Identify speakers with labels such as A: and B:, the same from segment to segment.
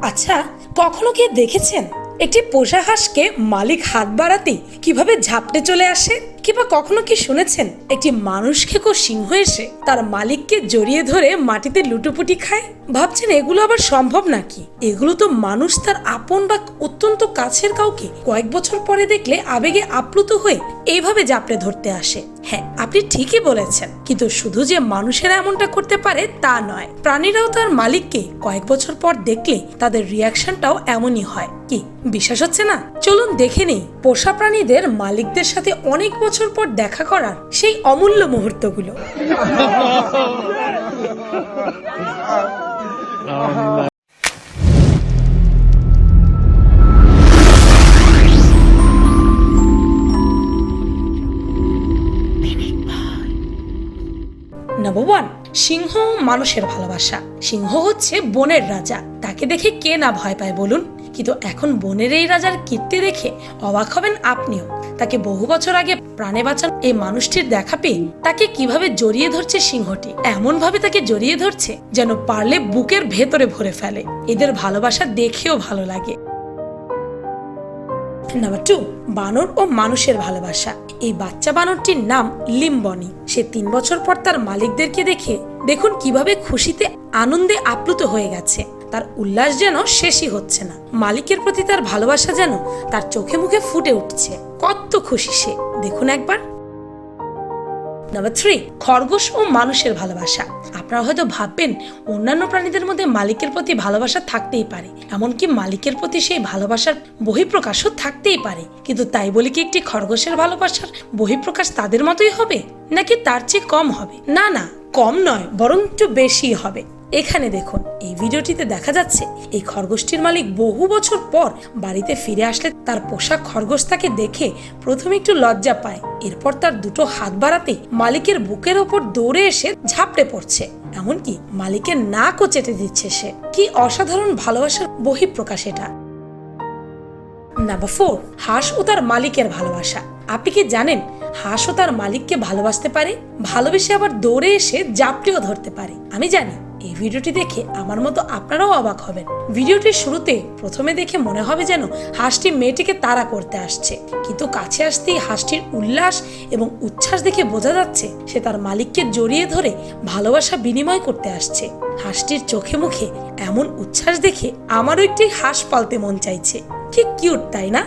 A: আচ্ছা, কখনো কি দেখেছেন একটি পোষা হাঁসকে মালিক হাত বাড়াতেই কিভাবে ঝাপটে চলে আসে? কিংবা কখনো কি শুনেছেন একটি মানুষ খেকো সিংহ এসে তার মালিককে জড়িয়ে ধরে মাটিতে লুটোপুটি খায়? ভাবছেন এগুলো আবার সম্ভব নাকি? এগুলো তো মানুষ তার আপন বা অত্যন্ত কাছের কাউকে কয়েক বছর পরে দেখলে আবেগে আপ্লুত হয়ে এইভাবে জাপটে ধরতে আসে। হ্যাঁ, আপনি ঠিকই বলেছেন, কিন্তু শুধু যে মানুষেরা এমনটা করতে পারে তা নয়, প্রাণীরাও তার মালিককে কয়েক বছর পর দেখলে তাদের রিয়াকশনটাও এমনই হয়। কি বিশ্বাস হচ্ছে না? চলুন দেখে নেই পোষা প্রাণীদের মালিকদের সাথে অনেক বছর পর দেখা করার সেই অমূল্য মুহূর্তগুলো। নাম্বার 1, সিংহ মানুষের ভালোবাসা। সিংহ হচ্ছে বনের রাজা, তাকে দেখে কে না ভয় পায় বলুন? কিন্তু এখন বনের এই রাজার কীর্তি দেখে অবাক হবেন আপনিও। তাকে বহু বছর আগে প্রাণে বাঁচানো এই মানুষটির দেখা পেয়ে তাকে কিভাবে জড়িয়ে ধরছে সিংহটি, এমন ভাবে তাকে জড়িয়ে ধরছে যেন পারলে বুকের ভেতরে ভরে ফেলে। এদের ভালোবাসা দেখেও ভালো লাগে। নাম্বার 2, বানর ও মানুষের ভালোবাসা। এই বাচ্চা বানরটির নাম লিম্বনি। সে 3 বছর পর তার মালিকদেরকে দেখে দেখুন কিভাবে খুশিতে আনন্দে আপ্লুত হয়ে গেছে। তার উল্লাস যেন শেষই হচ্ছে না। মালিকের প্রতি তার ভালোবাসা যেন তার চোখে মুখে ফুটে উঠছে। কত খুশি সে, দেখুন একবার। নাম্বার 3, খরগোশ ও মানুষের ভালোবাসা। আপনারা হয়তো ভাববেন অন্যান্য প্রাণীদের মধ্যে মালিকের প্রতি ভালোবাসা থাকতেই পারে, এমনকি মালিকের প্রতি সেই ভালোবাসার বহিঃপ্রকাশও থাকতেই পারে, কিন্তু তাই বলে কি একটি খরগোশের ভালোবাসার বহিঃপ্রকাশ তাদের মতোই হবে, নাকি তার চেয়ে কম হবে? না না, কম নয়, বরং একটু বেশি হবে। এখানে দেখুন, এই ভিডিওটিতে দেখা যাচ্ছে এই খরগোশটির মালিক বহু বছর পর বাড়িতে ফিরে আসলে তার পোষা খরগোশ তাকে দেখে প্রথমে একটু লজ্জা পায়, এরপর তার দুটো হাত বাড়াতে মালিকের বুকের ওপর দৌড়ে এসে ঝাপটে পড়ছে, এমনকি মালিকের নাকও চেটে দিচ্ছে সে। কি অসাধারণ ভালোবাসার বহিঃপ্রকাশ এটা। নাম্বার 4, হাঁস ও তার মালিকের ভালোবাসা। আপনি কি জানেন হাঁসও তার মালিককে ভালোবাসতে পারে, ভালোবেসে আবার দৌড়ে এসে জাপটেও ধরতে পারে? আমি জানি এই ভিডিওটি দেখে আমার মতো আপনারাও অবাক হবেন। ভিডিওটির শুরুতে প্রথমে দেখে মনে হবে যেন হাঁসটি মেয়েটিকে তাড়া করতে আসছে, কিন্তু কাছে আসতেই হাঁসটির উল্লাস এবং উচ্ছ্বাস দেখে বোঝা যাচ্ছে সে তার মালিককে জড়িয়ে ধরে ভালোবাসা বিনিময় করতে আসছে। হাঁসটির চোখে মুখে এমন উচ্ছ্বাস দেখে আমারও একটি হাঁস পালতে মন চাইছে। কি কিউট, তাই না?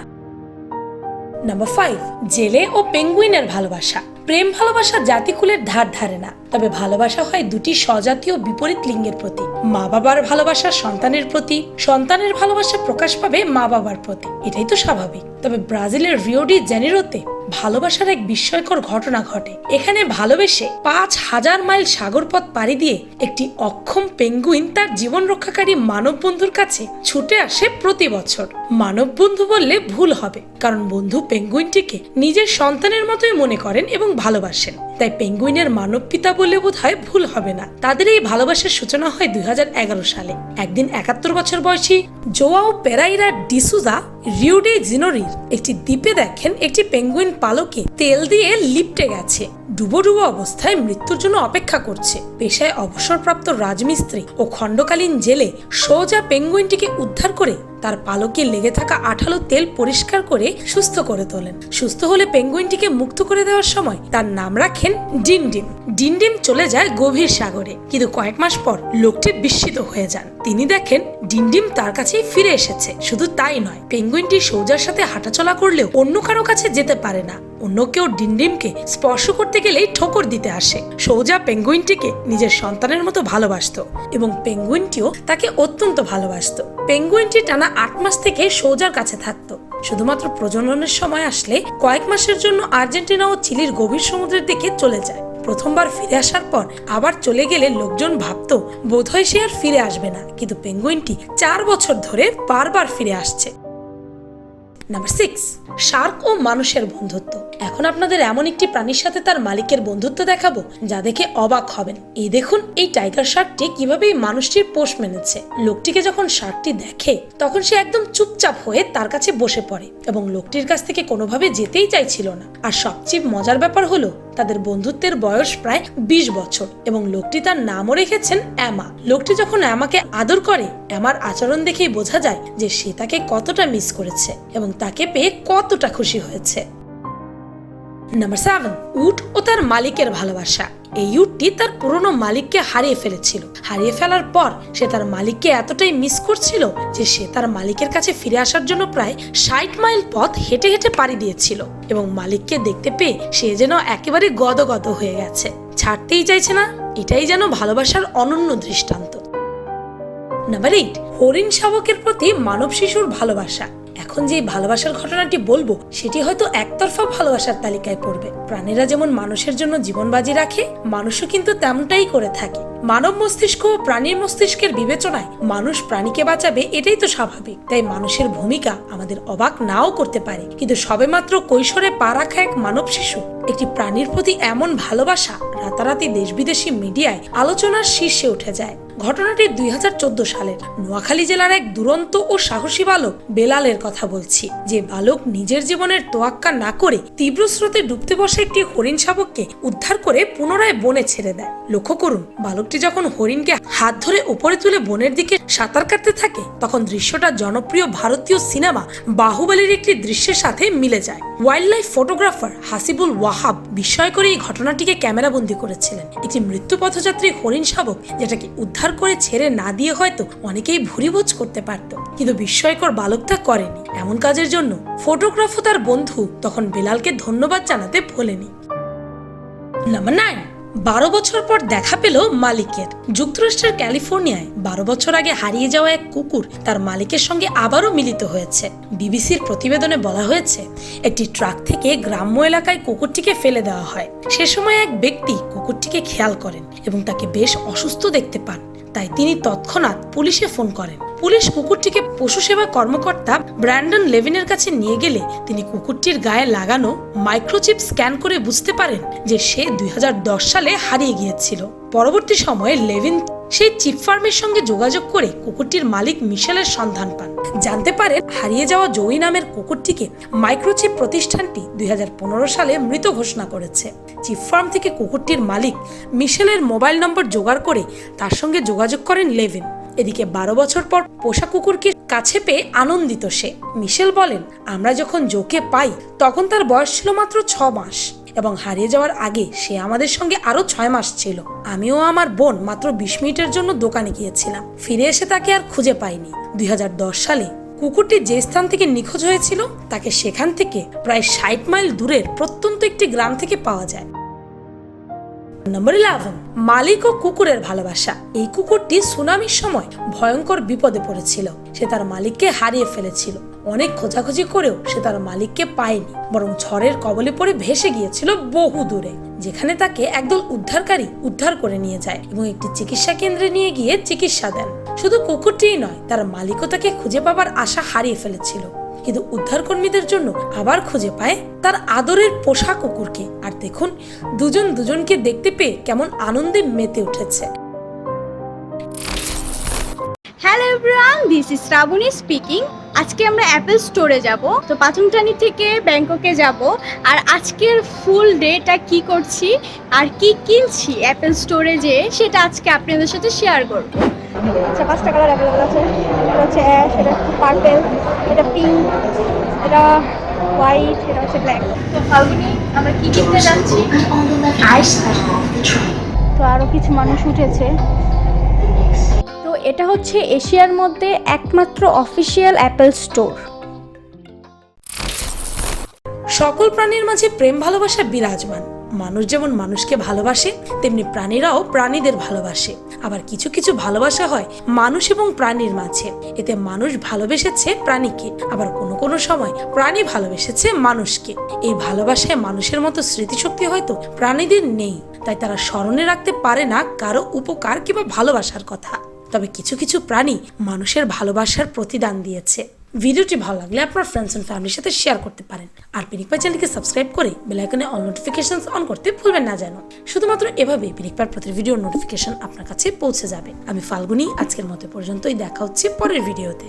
A: নাম্বার 5, জেলে ও পেঙ্গুইনের ভালোবাসা। প্রেম ভালোবাসা জাতিকুলের ধার ধারে না, তবে ভালোবাসা হয় দুটি স্বজাতীয় বিপরীত লিঙ্গের প্রতি। মা বাবার ভালোবাসা সন্তানের প্রতি, সন্তানের ভালোবাসা প্রকাশ পাবে মা বাবার প্রতি, এটাই তো স্বাভাবিক। তবে ব্রাজিলের রিও ডি জেনিরোতে ভালোবাসার এক বিস্ময়কর ঘটনা ঘটে। এখানে ভালোবেসে 5000 মাইল সাগরপথ পাড়ি দিয়ে একটি অক্ষম পেঙ্গুইন তার জীবন রক্ষাকারী মানব বন্ধুর কাছে ছুটে আসে প্রতি বছর। মানব বন্ধু বললে ভুল হবে, কারণ বন্ধু পেঙ্গুইনটিকে নিজের সন্তানের মতোই মনে করেন এবং ভালোবাসেন, তাই পেঙ্গুইনের মানব পিতা বললে বোধহয় ভুল হবে না। তাদের এই ভালোবাসার সূচনা হয় 2011 সালে। একদিন 71 বছর বয়সী জোয়াও পেরাইরা ডিসুজা রিও ডি জেনিরোর একটি দ্বীপে দেখেন একটি পেঙ্গুইন পালকে তেল দিয়ে লিপটে গেছে, ডুবো ডুবো অবস্থায় মৃত্যুর জন্য অপেক্ষা করছে। পেশায় অবসরপ্রাপ্ত রাজমিস্ত্রি ও খণ্ডকালীন জেলে সোজা পেঙ্গুইনটিকে উদ্ধার করে তার পালকে লেগে থাকা আঠালো তেল পরিষ্কার করে সুস্থ করে তোলেন। সুস্থ হলে পেঙ্গুইনটিকে মুক্ত করে দেওয়ার সময় তার নাম রাখেন ডিনডিম। ডিনডিম চলে যায় গভীর সাগরে, কিন্তু কয়েক মাস পর লোকটি বিস্মিত হয়ে যান। তিনি দেখেন ডিনডিম তার কাছেই ফিরে এসেছে। শুধু তাই নয়, পেঙ্গুইনটি সৌজার সাথে হাঁটাচলা করলেও অন্য কারো কাছে যেতে পারে না। অন্য কেউ ডিনডিমকে স্পর্শ করতে গেলেই ঠোকর দিতে আসে। সৌজা পেঙ্গুইনটিকে নিজের সন্তানের মতো ভালোবাসতো এবং পেঙ্গুইনটিও তাকে অত্যন্ত ভালোবাসতো। পেঙ্গুইনটি টানা 8 মাস থেকে সৌজার কাছে থাকতো। শুধুমাত্র প্রজননের সময় আসলে কয়েক মাসের জন্য আর্জেন্টিনা ও চিলির গভীর সমুদ্রের দিকে চলে যায়। প্রথমবার ফিরে আসার পর আবার চলে গেলে লোকজন ভাবতো বোধহয় সে আর ফিরে আসবে না, কিন্তু পেঙ্গুইনটি 4 বছর ধরে বারবার ফিরে আসছে। নাম্বার 6, শার্ক ও মানুষের বন্ধুত্ব। এখন আপনাদের এমন একটি প্রাণীর সাথে তার মালিকের বন্ধুত্ব দেখাবো যা দেখে অবাক হবেন। এই দেখুন এই টাইগার শার্কটি কিভাবে এই মানুষটির পোষ মেনেছে। লোকটিকে যখন শার্কটি দেখে তখন সে একদম চুপচাপ হয়ে তার কাছে বসে পড়ে এবং লোকটির কাছ থেকে কোনোভাবে যেতেই চাইছিল না। আর সবচেয়ে মজার ব্যাপার হলো তাদের বন্ধুত্বের বয়স প্রায় 20 বছর এবং লোকটি তার নামও রেখেছেন অ্যামা। লোকটি যখন অ্যামাকে আদর করে, অ্যামার আচরণ দেখেই বোঝা যায় যে সে তাকে কতটা মিস করেছে এবং তাকে পেয়ে কতটা খুশি হয়েছে। নাম্বার 7, উট ও তার মালিকের ভালোবাসা। এই উটটি তার পুরনো মালিককে হারিয়ে ফেলেছিল। হারিয়ে ফেলার পর সে তার মালিককে এতটাই মিস করছিল যে সে তার মালিকের কাছে ফিরে আসার জন্য প্রায় 60 মাইল পথ হেঁটে হেঁটে পাড়ি দিয়েছিল এবং মালিককে দেখতে পেয়ে সে যেন একেবারে গদগদ হয়ে গেছে, ছাড়তেই চাইছে না। এটাই যেন ভালোবাসার অনন্য দৃষ্টান্ত। নাম্বার 8, হরিণ শাবকের প্রতি মানব শিশুর ভালোবাসা। এখন যে ভালোবাসার ঘটনাটি বলবো সেটি হয়তো একতরফা ভালোবাসার তালিকায় পড়বে। প্রাণীরা যেমন মানুষের জন্য জীবন বাজি রাখে, মানুষও কিন্তু তেমনটাই করে থাকে। মানব মস্তিষ্ক ও প্রাণীর মস্তিষ্কের বিবেচনায় মানুষ প্রাণীকে বাঁচাবে, এটাই তো স্বাভাবিক। তাই মানুষের ভূমিকা আমাদের অবাক নাও করতে পারে, কিন্তু সবেমাত্র কৈশোরে পা রাখা এক মানব শিশু একটি প্রাণীর প্রতি এমন ভালোবাসা রাতারাতি দেশ বিদেশি মিডিয়ায় আলোচনার শীর্ষে উঠে যায়। ঘটনাটি 2014 সালের নোয়াখালী জেলার এক দুরন্ত ও সাহসী বালক বেলালের কথা বলছি, যে বালক নিজের জীবনের তোয়াক্কা না করে তীব্র স্রোতে ডুবতে বসা একটি হরিণ শাবককে উদ্ধার করে পুনরায় বনে ছেড়ে দেয়। লক্ষ্য করুন, বালকটি যখন হরিণকে হাত ধরে উপরে তুলে বনের দিকে সাঁতার কাটতে থাকে, তখন দৃশ্যটা জনপ্রিয় ভারতীয় সিনেমা বাহুবলীর একটি দৃশ্যের সাথে মিলে যায়। Wild life photographer Hasibul Wahab বিস্ময় করে এই ঘটনাটিকে ক্যামেরাবন্দি করেছিলেন। একটি মৃত্যু পথযাত্রী হরিণ শাবক যেটাকে উদ্ধার করে ছেড়ে না দিয়ে হয়তো অনেকেই ভুরিভোজ করতে পারত, কিন্তু বিস্ময়কর বালক তা করেনি। এমন কাজের জন্য ফটোগ্রাফ ও তার বন্ধু তখন বেলালকে ধন্যবাদ জানাতে ভোলেনি। নাম্বার 9, 12 বছর পর দেখা পেল মালিকের। যুক্তরাষ্ট্রের ক্যালিফোর্নিয়ায় 12 বছর আগে হারিয়ে যাওয়া এক কুকুর তার মালিকের সঙ্গে আবারও মিলিত হয়েছে। বিবিসির প্রতিবেদনে বলা হয়েছে, একটি ট্রাক থেকে গ্রাম্য এলাকায় কুকুরটিকে ফেলে দেওয়া হয়। সে সময় এক ব্যক্তি কুকুরটিকে খেয়াল করেন এবং তাকে বেশ অসুস্থ দেখতে পান। তাই তিনি তৎক্ষণাৎ পুলিশে ফোন করেন। পুলিশ কুকুরটিকে পশু সেবা কর্মকর্তা ব্র্যান্ডন লেভিনের কাছে নিয়ে গেলে তিনি কুকুরটির গায়ে লাগানো মাইক্রোচিপ স্ক্যান করে বুঝতে পারেন যে সে 2010 সালে হারিয়ে গিয়েছিল। পরবর্তী সময়ে লেভিন সেই চিপ ফার্মের সঙ্গে যোগাযোগ করে কুকুরটির মালিক মিশেলের সন্ধান পান। জানতে পারেন হারিয়ে যাওয়া জয়ী নামের কুকুরটিকে মাইক্রোচিপ প্রতিষ্ঠানটি 2015 সালে মৃত ঘোষণা করেছে। চিপ ফার্ম থেকে কুকুরটির মালিক মিশেলের মোবাইল নম্বর জোগাড় করে তার সঙ্গে যোগাযোগ করেন লেভিন। এদিকে 12 বছর পর পোষা কুকুরকে কাছে পেয়ে আনন্দিত সে। মিশেল বলেন, আমরা যখন জোকে পাই তখন তার বয়স ছিল মাত্র 6 মাস এবং হারিয়ে যাওয়ার আগে সে আমাদের সঙ্গে আরো 6 মাস ছিল। আমিও আমার বোন মাত্র 20 মিনিটের জন্য দোকানে গিয়েছিলাম, ফিরে এসে তাকে আর খুঁজে পাইনি। 2010 সালে কুকুরটি যে স্থান থেকে নিখোঁজ হয়েছিল তাকে সেখান থেকে প্রায় 60 মাইল দূরের প্রত্যন্ত একটি গ্রাম থেকে পাওয়া যায়। নাম্বার 11, মালিক ও কুকুরের ভালোবাসা। এই কুকুরটি সুনামির সময় ভয়ঙ্কর বিপদে পড়েছিল। সে তার মালিককে হারিয়ে ফেলেছিল। অনেক খোঁজাখুঁজি করেও সে তার মালিককে পায়নি, বরং ঝড়ের কবলে পড়ে ভেসে গিয়েছিল বহু দূরে, যেখানে তাকে একদল উদ্ধারকারী উদ্ধার করে নিয়ে যায় এবং একটি চিকিৎসা কেন্দ্রে নিয়ে গিয়ে চিকিৎসা দেন। শুধু কুকুরটিই নয়, তার মালিকও তাকে খুঁজে পাবার আশা হারিয়ে ফেলেছিল, কিন্তু উদ্ধারকর্মীদের জন্য আবার খুঁজে পায় তার আদরের পোষা কুকুরকে। আর দেখুন, দুজন দুজনকে দেখতে পেয়ে কেমন আনন্দে মেতে উঠেছে।
B: Hello everyone, this is Shrabani speaking. আজকে আমরা অ্যাপেল স্টোরে যাব, তো পাথুমটানি থেকে ব্যাংককে যাব। আর আজকের ফুল ডেটা কি করছি আর কি কিনছি অ্যাপেল স্টোরে যে, সেটা আজকে আপনাদের সাথে শেয়ার করব। আচ্ছা, 5টা কালার অ্যাভেলেবল আছে। এটা হচ্ছে অ্যাশ, এটা পার্পেল, এটা পিঙ্ক, এটা হোয়াইট, এটা হচ্ছে ব্ল্যাক। তো ফাল্গুনি, আমরা কি কিনতে যাচ্ছি? তো আরও কিছু মানুষ উঠেছে। তো এটা হচ্ছে এশিয়ার মধ্যে একমাত্র অফিসিয়াল অ্যাপেল স্টোর।
A: সকল প্রাণীর মাঝে প্রেম ভালোবাসা বিরাজমান। মানুষ যেমন মানুষকে ভালোবাসে, তেমনি প্রাণীরাও প্রাণীদের ভালোবাসে। আবার কিছু কিছু ভালোবাসা হয় মানুষ এবং প্রাণীর মাঝে, এতে মানুষ ভালোবেসেছে প্রাণীকে, আবার কোনো কোনো সময় প্রাণী ভালোবেসেছে মানুষকে। এই ভালোবাসায় মানুষের মতো স্মৃতিশক্তি হয়তো প্রাণীদের নেই, তাই তারা স্মরণে রাখতে পারে না কারো উপকার কিংবা ভালোবাসার কথা। তবে কিছু কিছু প্রাণী মানুষের ভালোবাসার প্রতিদান দিয়েছে। ভিডিওটি ভালো লাগলে আপনার ফ্রেন্ডস এন্ড ফ্যামিলির সাথে শেয়ার করতে পারেন। আর পিনিক পাই চ্যানেলকে সাবস্ক্রাইব করে বেল আইকনে অল নোটিফিকেশনস অন করতে ভুলবেন না যেন। শুধুমাত্র এভাবেই পিনিক পাইয়ের প্রতি ভিডিওর নোটিফিকেশন আপনার কাছে পৌঁছে যাবে। আমি ফাল্গুনি, আজকের মতো পর্যন্তই। দেখা হচ্ছে পরের ভিডিওতে।